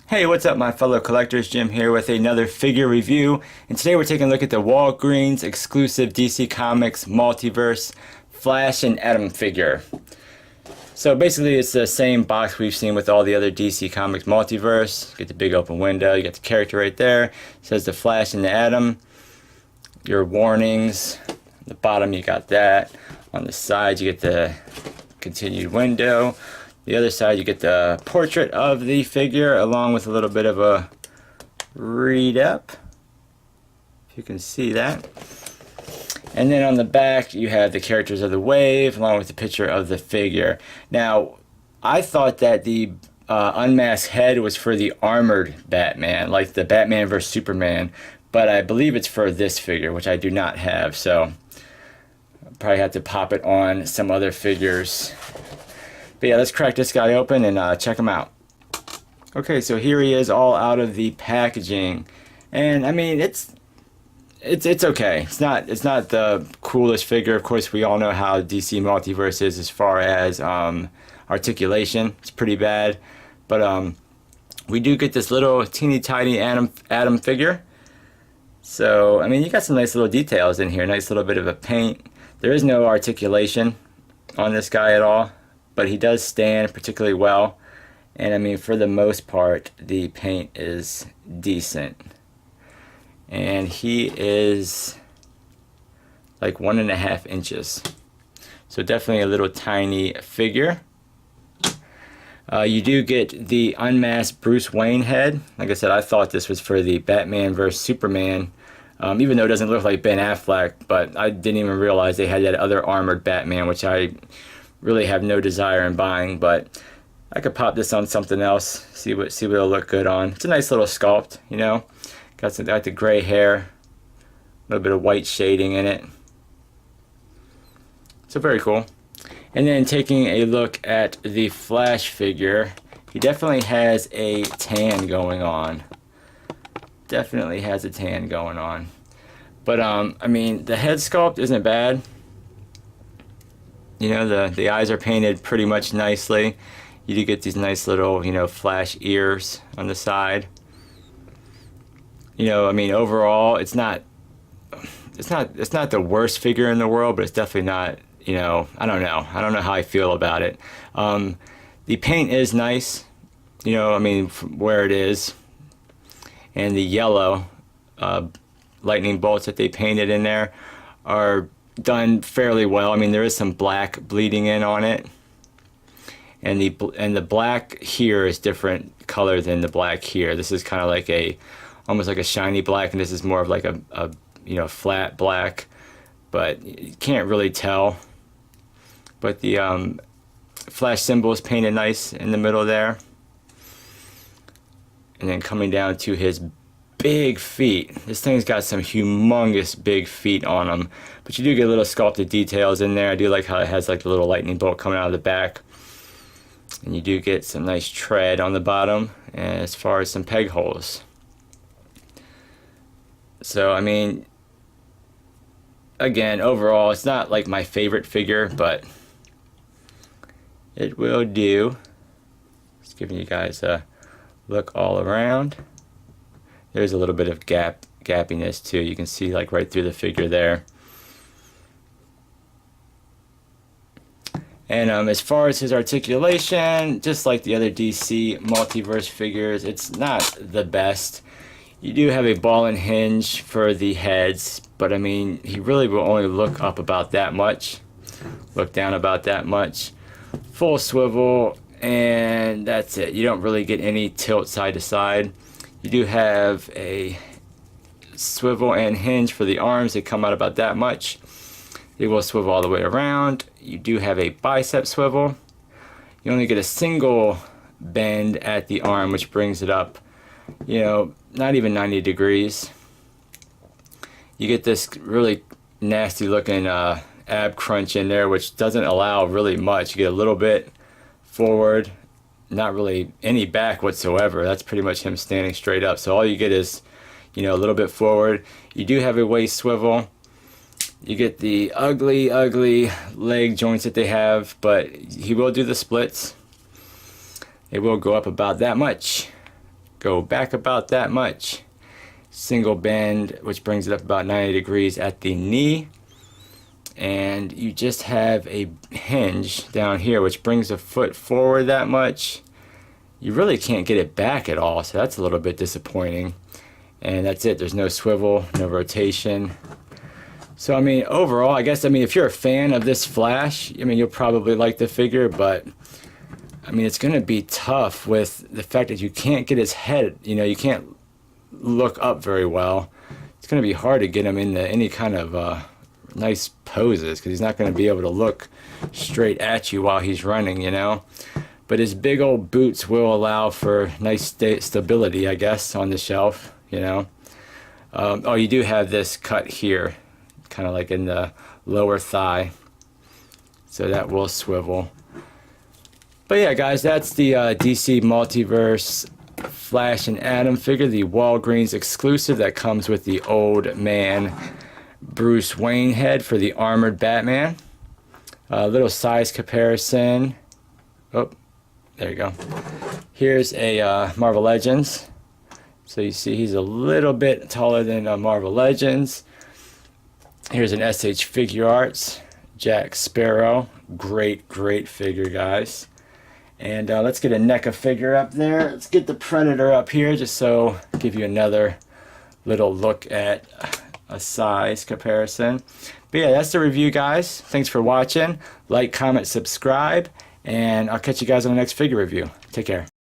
Hey, what's up my fellow collectors? Jim here with another figure review, and today we're taking a look at the Walgreens exclusive DC Comics Multiverse Flash and Atom figure. So basically it's the same box we've seen with all the other DC Comics Multiverse. You get the big open window, you get the character right there. It says the Flash and the Atom. Your warnings. On the bottom you got that. On the side you get the continued window. The other side you get the portrait of the figure along with a little bit of a read up, if you can see that. And then on the back you have the characters of the wave along with the picture of the figure. Now I thought that the unmasked head was for the armored Batman, like the Batman vs Superman, but I believe it's for this figure, which I do not have, so I'll probably have to pop it on some other figures. But yeah, let's crack this guy open and check him out. Okay, so here he is all out of the packaging. And I mean, it's okay. It's not the coolest figure. Of course, we all know how DC Multiverse is as far as articulation. It's pretty bad. But we do get this little teeny tiny Atom figure. So, I mean, you got some nice little details in here. Nice little bit of a paint. There is no articulation on this guy at all, but he does stand particularly well, and I mean, for the most part the paint is decent, and he is like 1.5 inches, so definitely a little tiny figure. You do get the unmasked Bruce Wayne head. Like I said, I thought this was for the Batman vs Superman, even though it doesn't look like Ben Affleck, but I didn't even realize they had that other armored Batman, which I really have no desire in buying, but I could pop this on something else, see what it'll look good on. It's a nice little sculpt, you know. Got the gray hair, a little bit of white shading in it. So very cool. And then taking a look at the Flash figure, he definitely has a tan going on. Definitely has a tan going on. But I mean, the head sculpt isn't bad. You know, the eyes are painted pretty much nicely. You do get these nice little, you know, Flash ears on the side. You know, I mean, overall, it's not the worst figure in the world, but it's definitely not, you know, I don't know how I feel about it. The paint is nice, you know, I mean, from where it is, and the yellow lightning bolts that they painted in there are done fairly well. I mean, there is some black bleeding in on it, and the black here is different color than the black here. This is kind of like almost like a shiny black, and this is more of like a you know, flat black, but you can't really tell. But the Flash symbol is painted nice in the middle there, and then coming down to his big feet. This thing's got some humongous big feet on them, but you do get little sculpted details in there. I do like how it has like the little lightning bolt coming out of the back, and you do get some nice tread on the bottom, and as far as some peg holes. So I mean, again, overall it's not like my favorite figure, but it will do. Just giving you guys a look all around. There's a little bit of gappiness too. You can see like right through the figure there. And as far as his articulation, just like the other DC Multiverse figures, it's not the best. You do have a ball and hinge for the heads, but I mean, he really will only look up about that much, look down about that much. Full swivel, and that's it. You don't really get any tilt side to side. You do have a swivel and hinge for the arms. They come out about that much. They will swivel all the way around. You do have a bicep swivel. You only get a single bend at the arm, which brings it up, you know, not even 90 degrees. You get this really nasty looking ab crunch in there, which doesn't allow really much. You get a little bit forward, not really any back whatsoever. That's pretty much him standing straight up. So all you get is, you know, a little bit forward. You do have a waist swivel. You get the ugly leg joints that they have, but he will do the splits. It will go up about that much. go back about that much. Single bend, which brings it up about 90 degrees at the knee. And you just have a hinge down here, which brings the foot forward that much. You really can't get it back at all, so that's a little bit disappointing. And that's it. There's no swivel, no rotation. So, I mean, overall, I guess, if you're a fan of this flash, you'll probably like the figure, but, it's going to be tough with the fact that you can't get his head, you can't look up very well. It's going to be hard to get him into any kind of nice poses because he's not going to be able to look straight at you while he's running, But his big old boots will allow for nice stability, I guess, on the shelf, Oh, you do have this cut here, kind of like in the lower thigh, so that will swivel. But yeah, guys, that's the DC Multiverse Flash and Adam figure, the Walgreens exclusive that comes with the old man Bruce Wayne head for the armored Batman. A little size comparison. Oh, there you go. Here's a Marvel Legends. So you see he's a little bit taller than Marvel Legends. Here's an SH Figure Arts Jack Sparrow. Great figure, guys. And let's get a NECA figure up there. Let's get the Predator up here just so give you another little look at a size comparison. But yeah, that's the review, guys. Thanks for watching. Like, comment, subscribe, and I'll catch you guys on the next figure review. Take care.